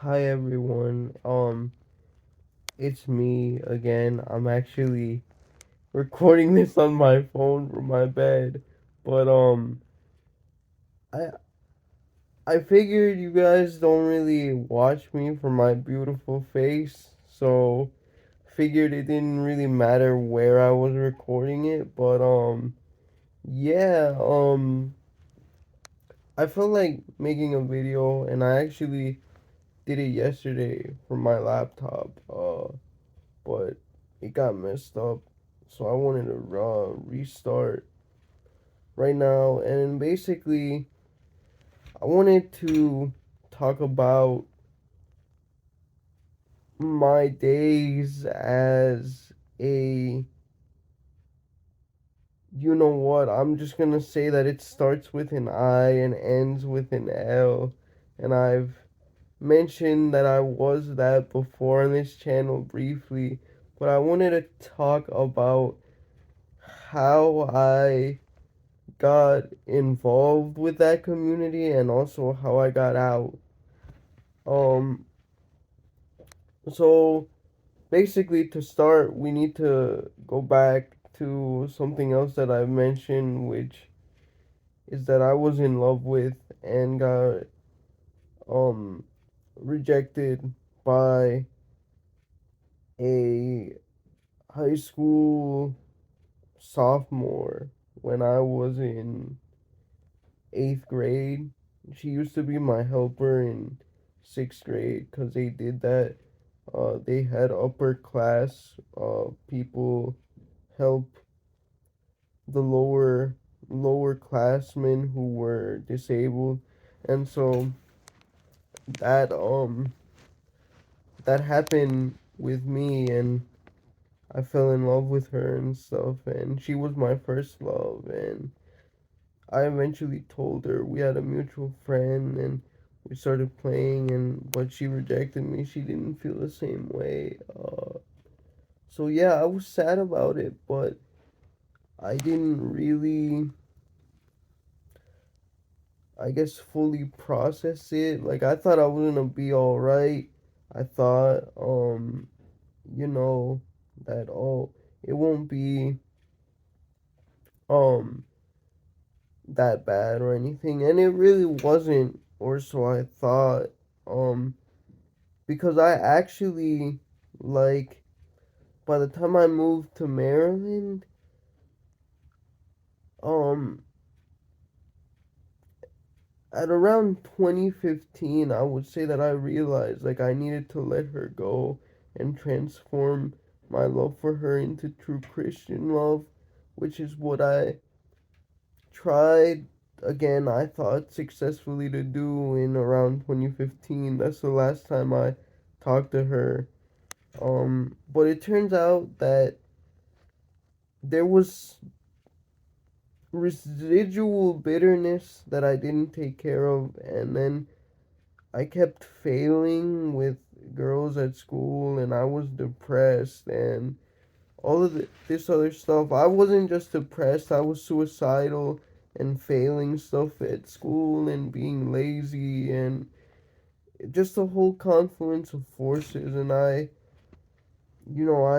Hi everyone. It's me again. I'm actually recording this on my phone from my bed. But I I figured you guys don't really watch me for my beautiful face, so figured it didn't really matter where I was recording it, but yeah, I felt like making a video and I actually did it yesterday from my laptop. But it got messed up. So I wanted to restart right now. And basically, I wanted to talk about my days as a. You know what? I'm just gonna say that it starts with an I and ends with an L. And I've mentioned that I was that before on this channel briefly. But I wanted to talk about how I got involved with that community and also how I got out. Um, so basically, to start, we need to go back to something else that I mentioned, which is that I was in love with and got um rejected by a high school sophomore when I was in eighth grade. She used to be my helper in sixth grade because they did that. They had upper class people help the lower classmen who were disabled, and so that that happened with me, and I fell in love with her and stuff, and she was my first love, and I eventually told her we had a mutual friend and we started playing and but she rejected me. She didn't feel the same way. So yeah, I was sad about it, but I didn't really I guess fully process it. Like I thought I was gonna be alright. I thought you know that it won't be um that bad or anything and it really wasn't or so I thought. Um because I actually like by the time I moved to Maryland, um at around 2015, I would say that I realized like I needed to let her go and transform my love for her into true Christian love, which is what I tried again I thought successfully to do in around 2015. That's the last time I talked to her. But it turns out that there was residual bitterness that I didn't take care of, and then I kept failing with girls at school, and I was depressed, and all of this other stuff. I wasn't just depressed, I was suicidal and failing stuff at school and being lazy, and just a whole confluence of forces, and I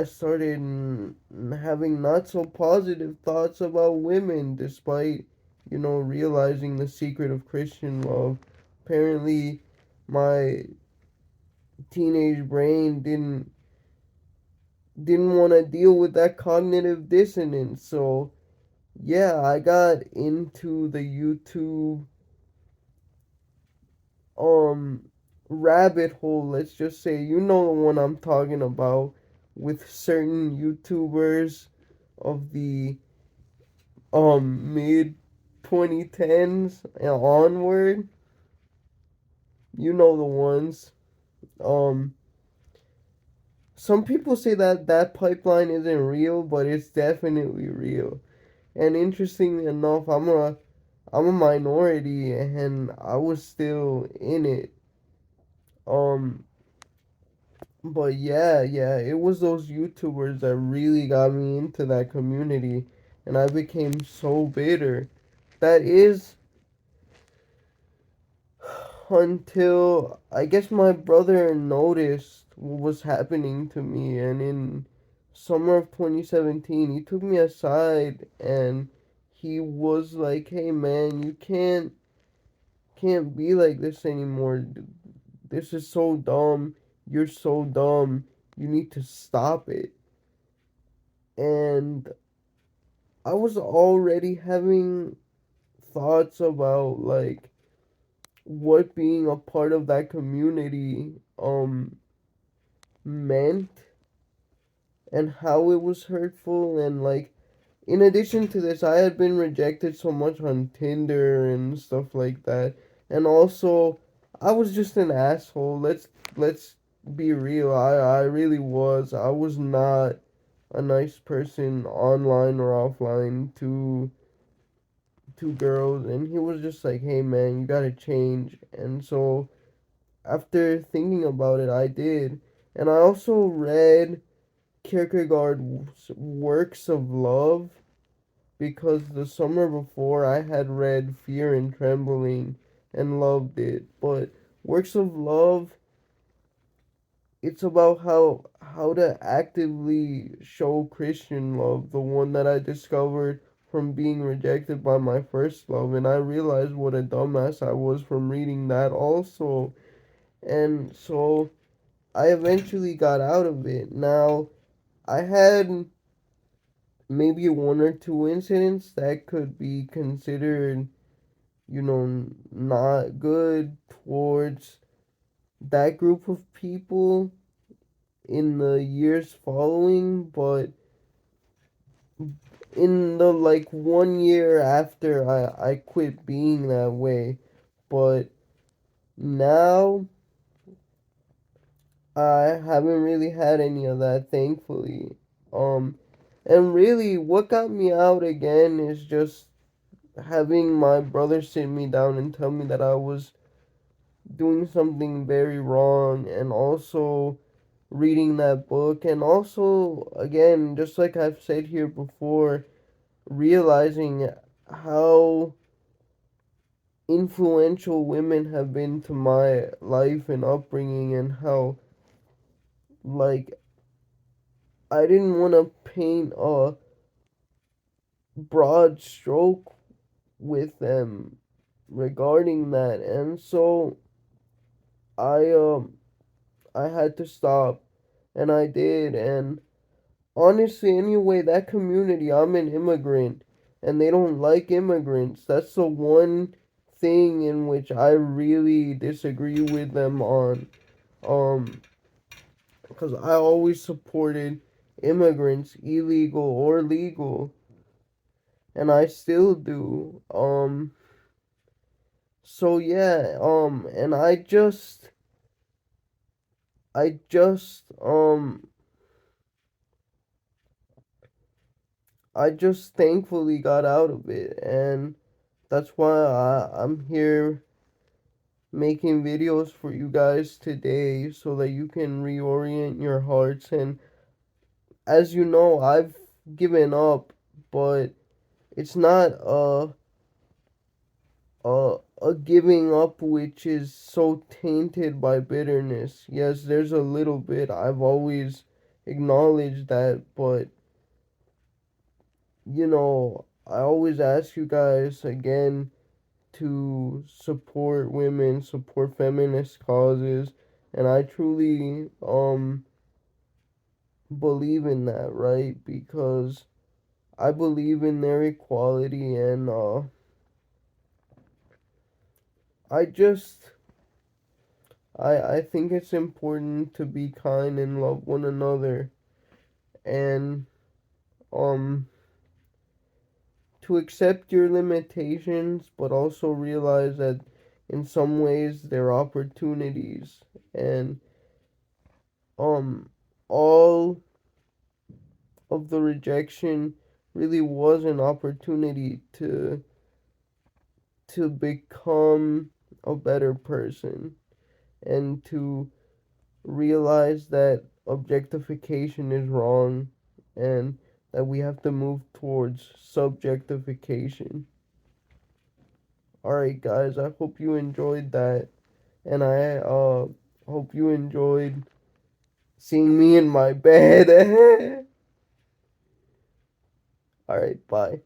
started having not so positive thoughts about women despite, realizing the secret of Christian love. Apparently, my teenage brain didn't want to deal with that cognitive dissonance. So, yeah, I got into the YouTube um rabbit hole, let's just say. You know the one I'm talking about with certain YouTubers of the mid 2010s and onward. You know the ones. Um some people say that that pipeline isn't real, but it's definitely real. And interestingly enough, I'm a minority and I was still in it. Um but yeah, it was those YouTubers that really got me into that community and I became so bitter. That is until I guess my brother noticed what was happening to me, and in summer of 2017 he took me aside and he was like, "Hey man, you can't be like this anymore. This is so dumb. You're so dumb. You need to stop it." And I was already having thoughts about like what being a part of that community meant and how it was hurtful. And like in addition to this, I had been rejected so much on Tinder and stuff like that. And also I was just an asshole. Let's be real. I really was. I was not a nice person online or offline to girls, and he was just like, "Hey man, you gotta change." And so after thinking about it, I did. And I also read Kierkegaard's Works of Love because the summer before I had read Fear and Trembling and loved it. But Works of Love, it's about how to actively show Christian love, the one that I discovered from being rejected by my first love. And I realized what a dumbass I was from reading that also. And so I eventually got out of it. Now, I had maybe one or two incidents that could be considered, not good towards that group of people in the years following, but in the like 1 year after I quit being that way. But now I haven't really had any of that, thankfully. Um, and really, what got me out again is just having my brother sit me down and tell me that I was doing something very wrong, and also reading that book, and also, again, just like I've said here before, realizing how influential women have been to my life and upbringing, and how, like, I didn't want to paint a broad stroke with them regarding that. And so I I had to stop, and I did. And honestly, anyway, that community, I'm an immigrant and they don't like immigrants. That's the one thing in which I really disagree with them on. Um because I always supported immigrants, illegal or legal, and I still do. So yeah, and I just thankfully got out of it, and that's why I'm here making videos for you guys today so that you can reorient your hearts. And as you know, I've given up, but it's not a giving up which is so tainted by bitterness. Yes, there's a little bit. I've always acknowledged that, but I always ask you guys again to support women, support feminist causes, and I truly believe in that, right? Because I believe in their equality, and I just I think it's important to be kind and love one another, and um to accept your limitations, but also realize that in some ways they're opportunities. And um all of the rejection really was an opportunity to become a better person, and to realize that objectification is wrong, and that we have to move towards subjectification. Alright, guys, I hope you enjoyed that. and I hope you enjoyed seeing me in my bed. All right, bye.